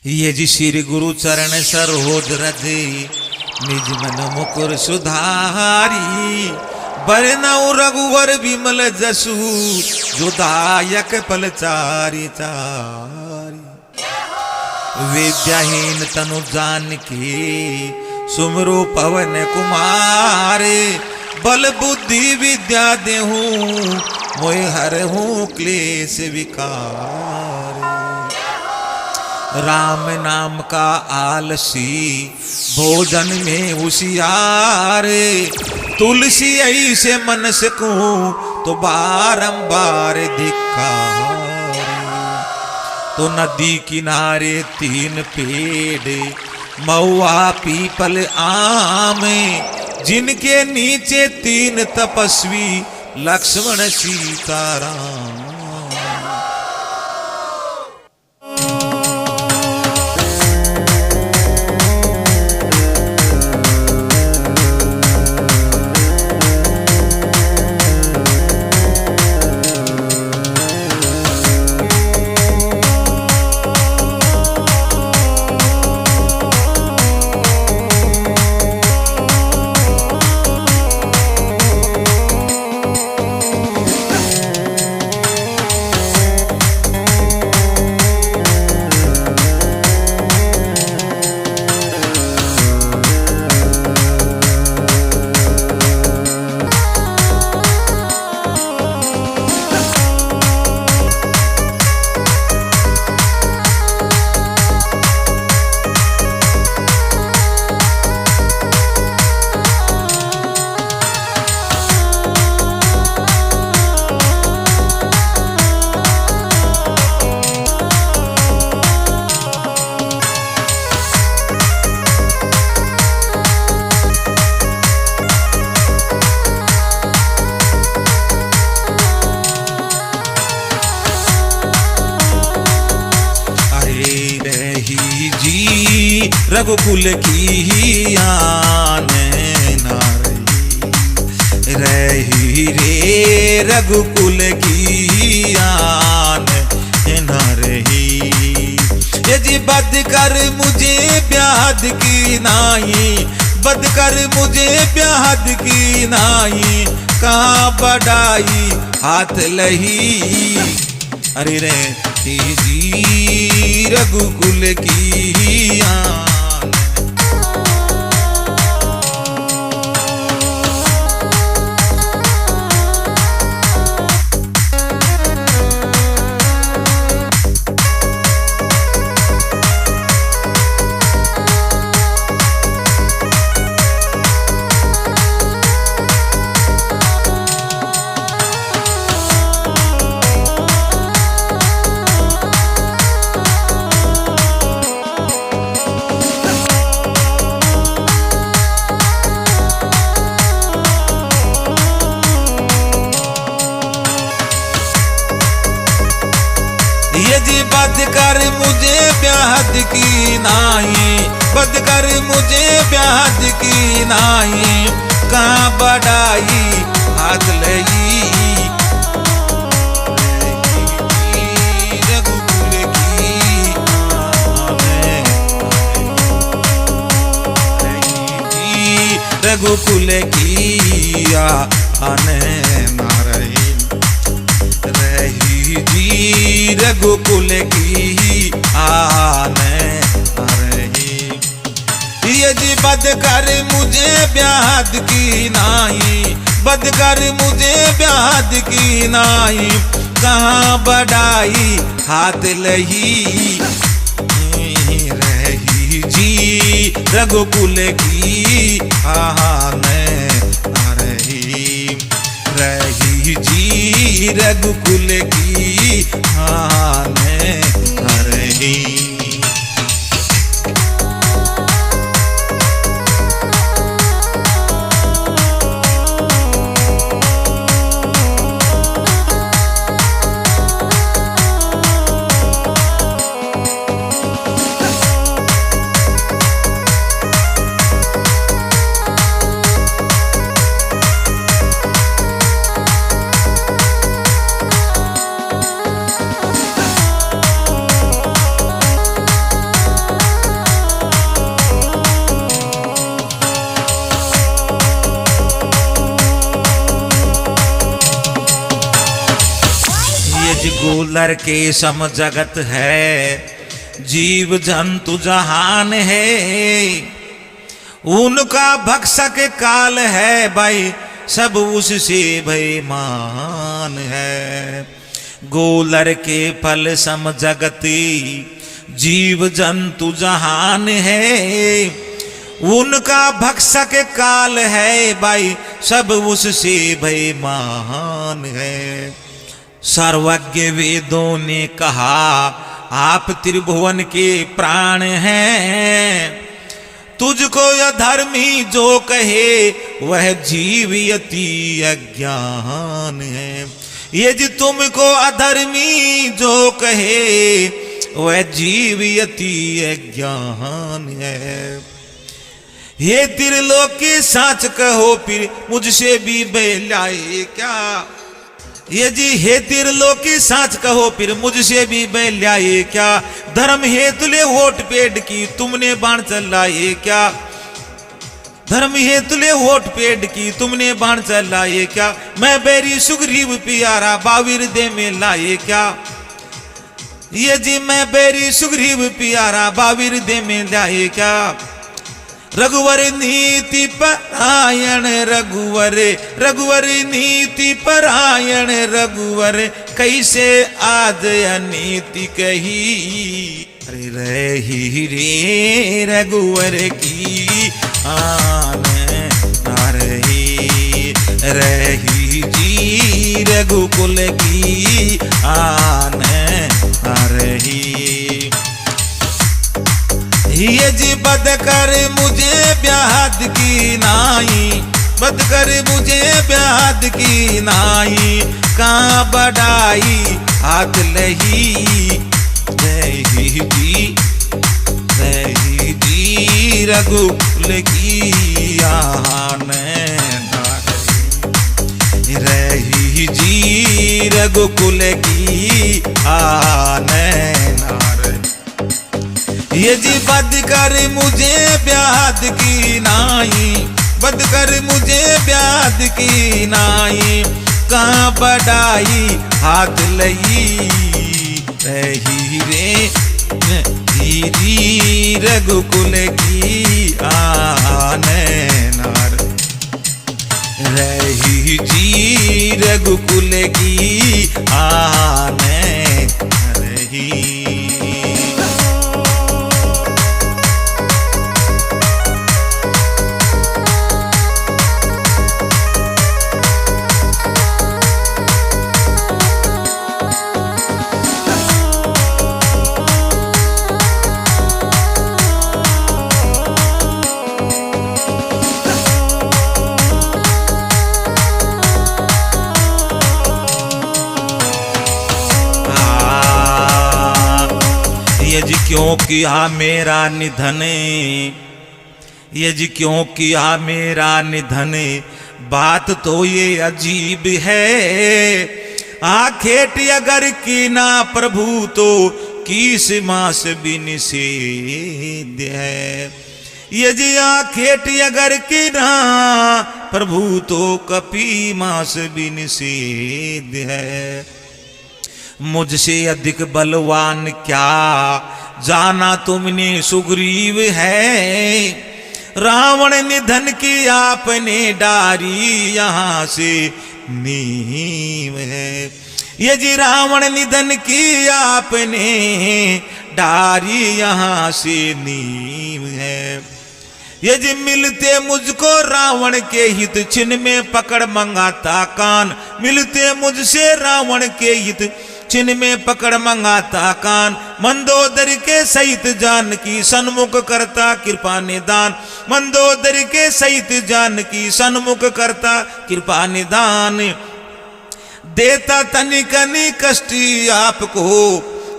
ये जी श्री गुरु चरण सरोज रज निज मन मुकुर सुधारी बरनऊ रघुवर विमल जसु जो दायक पल चारि चारि। विद्याहीन तनु जानकी सुमरो पवन कुमारे बल बुद्धि विद्या देहू मोहि हरहूँ क्लेश विकार। राम नाम का आलसी भोजन में होशियारे तुलसी ऐसे मन से कहूँ तो बारंबार धिक्कार। तो नदी किनारे तीन पेड़ महुआ पीपल आम जिनके नीचे तीन तपस्वी लक्ष्मण सीताराम। रघुकुल की आन न रही रे रघुकुल की आन न रही। ये जी बद कर मुझे ब्याहद की नाई बद कर मुझे ब्याहद की नाई कहाँ बढ़ाई हाथ लही। अरे रे जी रघुकुल की आन। ये जी बद कर मुझे ब्याहद की नाई बद कर मुझे ब्याहद की नाई कहाँ बढ़ाई हाथ लगी। रघुकुल की रघुकुल की आने नारही रही जी रघुकुल की आने रही। ये जी बद कर मुझे ब्याहद की नाई बद कर मुझे ब्याहद की नाई कहाँ बढ़ाई हाथ लही रही जी रघुकुल की आने रही रही जी रघुकुल की आने रही। गोलर के सम जगत है, जीव जंतु जहान है। उनका भक्षक काल है भाई, सब उससे बेईमान है। गोलर के फल सम जगती, जीव जंतु जहान है। उनका भक्षक काल है भाई, सब उससे बेईमान है। सर्वज्ञ वेदों ने कहा, आप त्रिभुवन के प्राण हैं। तुझको अधर्मी जो कहे, वह जीव अति अज्ञान है। ये जी तुमको अधर्मी जो कहे, वह जीव अति अज्ञान है। ये त्रिलोकी साच कहो, फिर मुझसे भी बहलाए क्या। ये जी हे त्रिलोकी साच कहो, फिर मुझसे भी बहलाए क्या। धर्म हेतु ले वोट पेड़ की, तुमने बाण चलाए क्या। धर्म हेतु ले वोट पेड़ की, तुमने बाण चलाए क्या। मैं बैरी सुग्रीव प्यारा, बावीर दे में लाए क्या। ये जी मैं बैरी सुग्रीव प्यारा, बावीर दे में लाए क्या। रघुवर नीति परायण रघुवर, रघुवर नीति परायण रघुवर, कैसे आज अनीति कही। अरे रही रे रघुवर की आन ना रही, रही जी रघुकुल की आन ना रही। ये जी बद कर मुझे ब्याहद की नाई, बद कर मुझे ब्याहद की नाई। कहाँ बढ़ाई हाथ लही, रही जी, रही जी रघुकुल की आन रही जी रघुकुल की आन। ये जी बद कर मुझे ब्याहद की नाई, बद कर मुझे ब्याहद की नाई। कहाँ बढ़ाई हाथ लई, रही रे जी रघुकुल की आन नार, रही जी रघुकुल की आन रही। यज क्यों किया मेरा निधन, यज क्यों किया मेरा निधन। बात तो ये अजीब है, आखेट अगर की ना प्रभु तो किस मास भी निषेध है। यज आखेट अगर की ना प्रभु तो कपी मास भी निषेध है। मुझसे अधिक बलवान क्या जाना तुमने सुग्रीव है। रावण निधन की आपने डारी यहाँ से नीम है। ये जी रावण निधन की आपने डारी यहाँ से नीम है। ये जी मिलते मुझको रावण के हित, छिन में पकड़ मंगाता कान। मिलते मुझसे रावण के हित, छिन में पकड़ मंगाता कान। मंदोदर के सहित जानकी सन्मुख करता कृपा निदान। मंदोदर के सहित जानकी सन्मुख करता कृपा निदान। देता तनिक कष्ट आपको,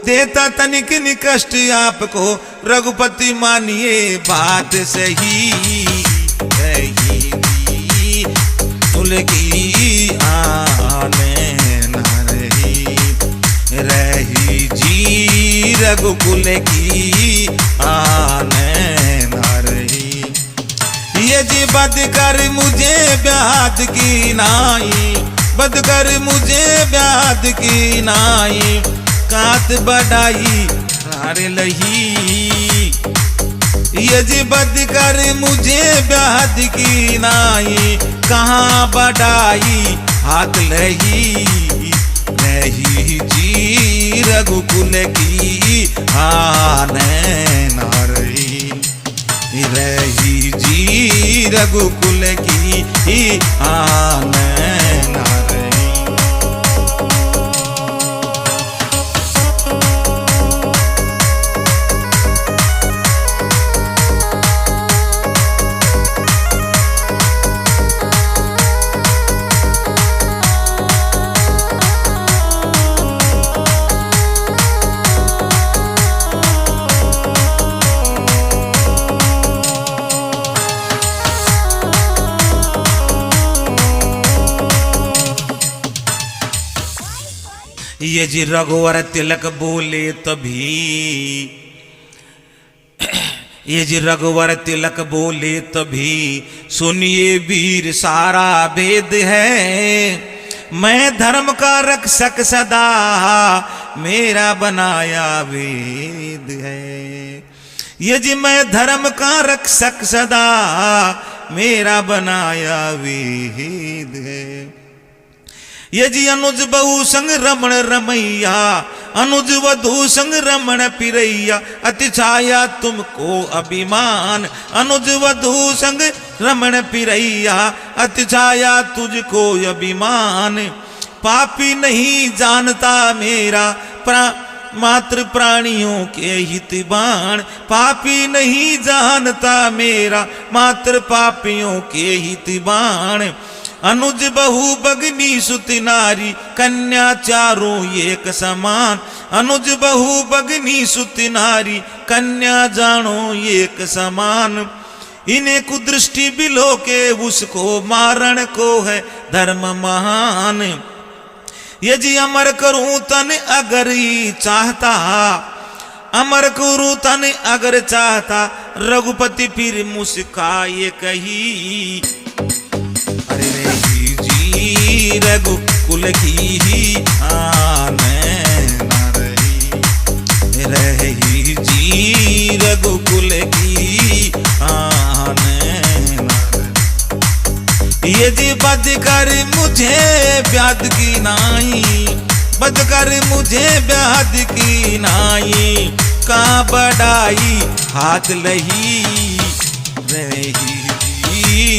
देता तनिक कष्ट आपको। रघुपति मानिए बात सही, रही तुलगी आने रही जी रघुकुल की आन ना रही। ये जी बद कर मुझे ब्याहद की नाई, बद कर मुझे ब्याहद की नाई। कात बढ़ाई हारे लही। ये जी बद कर मुझे ब्याहद की नाई, कहाँ बढ़ाई हाथ लही। रही जी रघुकुल की आने न रही, रही जी रघुकुल की आने न रही। ये जी रघुवर तिलक बोले तभी, ये जी रघुवर तिलक बोले तभी, सुनिए वीर सारा भेद है। मैं धर्म का रक्षक सदा मेरा बनाया वेद है। ये जी मैं धर्म का रक्षक सदा मेरा बनाया वेद है। ये जी अनुज बहु संग रमण रमैया, अनुज वधु संग रमण पिरैया, अति छाया तुमको अभिमान। अनुज वधु संग रमण पिरैया, अति छाया तुझको अभिमान। पापी नहीं जानता मेरा मात्र प्राणियों के हितबान। पापी नहीं जानता मेरा मात्र पापियों के हितबान। अनुज बहु बगनी सुत नारी, कन्या चारों एक समान। अनुज बहु बगनी सुत नारी, कन्या जानो एक समान। इन्हें कुदृष्टि बिलो के उसको मारण को है धर्म महान। ये जी अमर करूं तन अगर ही चाहता, अमर करूं तन अगर चाहता, रघुपति फिर मुस्काए कही। अरे रही जी रघुकुल की ही आने न रही, रही जी रघुकुल की आने न रही। ये जी बद कर मुझे ब्याद की नाई, बद कर मुझे ब्याद की नाई। कहाँ बढ़ाई हाथ लही, रही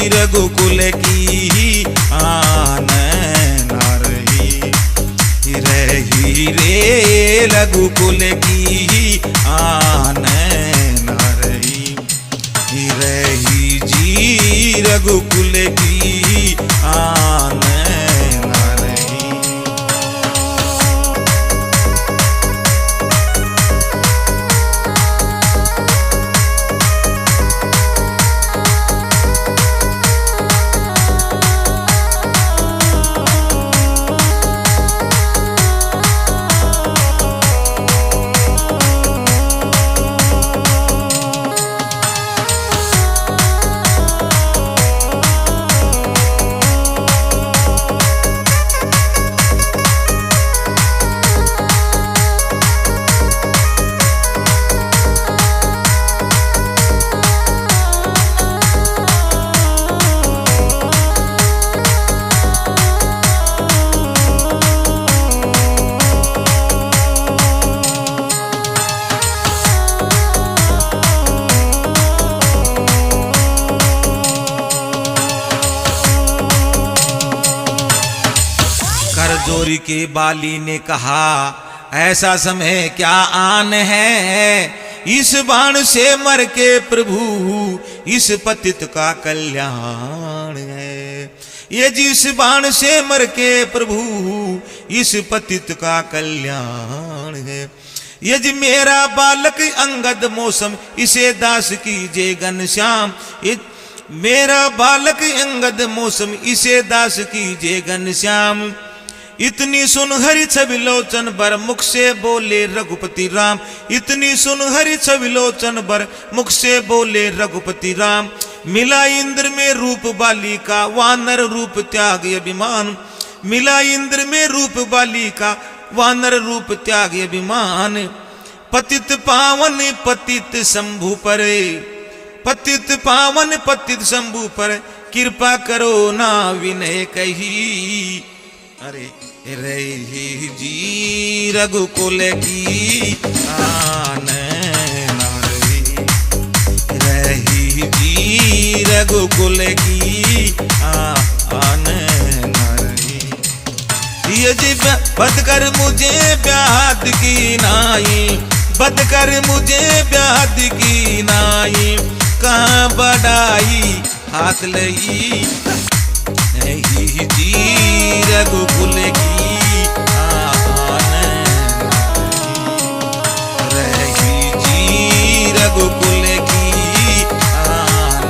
रघुकुल की आने न रही, रही रे रघुकुल की आने न रही, रही जी रघुकुल की आने न रही। करजोरी के बाली ने कहा, ऐसा समय क्या आन है, इस बाण से मर के प्रभु इस पतित का कल्याण है। ये जिस बाण से मर के प्रभु इस पतित का कल्याण है। ये जी मेरा बालक अंगद मौसम इसे दास कीजे घनश्याम। ये मेरा बालक अंगद मौसम इसे दास कीजे घनश्याम। इतनी सुन हरि छवि लोचन बर मुख से बोले रघुपति राम। इतनी सुन हरि छवि लोचन बर मुख से बोले रघुपति राम। मिला इंद्र में रूप बाली का वानर रूप त्याग अभिमान। मिला इंद्र में रूप बाली का वानर रूप त्याग अभिमान। पतित पावन पतित शंभु पर, पतित पावन पतित शंभु पर, कृपा करो ना विनय कही। अरे रही जी रघुकुल की आन रही जी रघुकुल की आन ये जी बद कर मुझे ब्याहद की नाई, बद कर मुझे ब्याहद की नाई। कहाँ बढ़ाई हाथ लई जी रघुकुल की आन रही जी रघुकुल की आन।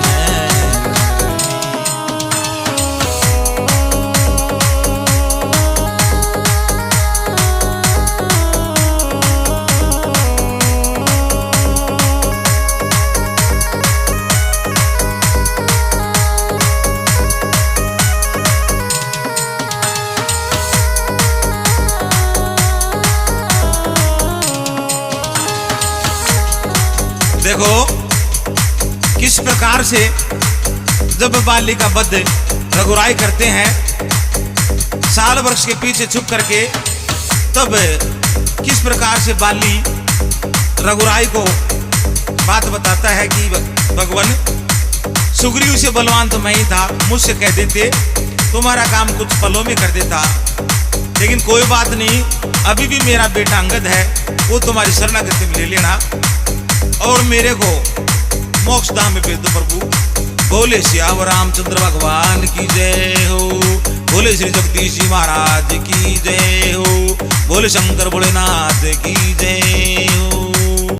देखो किस प्रकार से जब बाली का वध रघुराई करते हैं साल वृक्ष के पीछे छुप करके, तब किस प्रकार से बाली रघुराई को बात बताता है कि भगवान सुग्रीव से बलवान तो मैं ही था, मुझसे कह देते तुम्हारा काम कुछ पलों में कर देता, लेकिन कोई बात नहीं, अभी भी मेरा बेटा अंगद है, वो तुम्हारी शरणागति में ले लेना और मेरे को मोक्ष धाम में भेज दो प्रभु। बोले श्याम रामचंद्र भगवान की जय हो, बोले श्री जगदीश जी महाराज की जय हो, बोले शंकर भोलेनाथ की जय हो।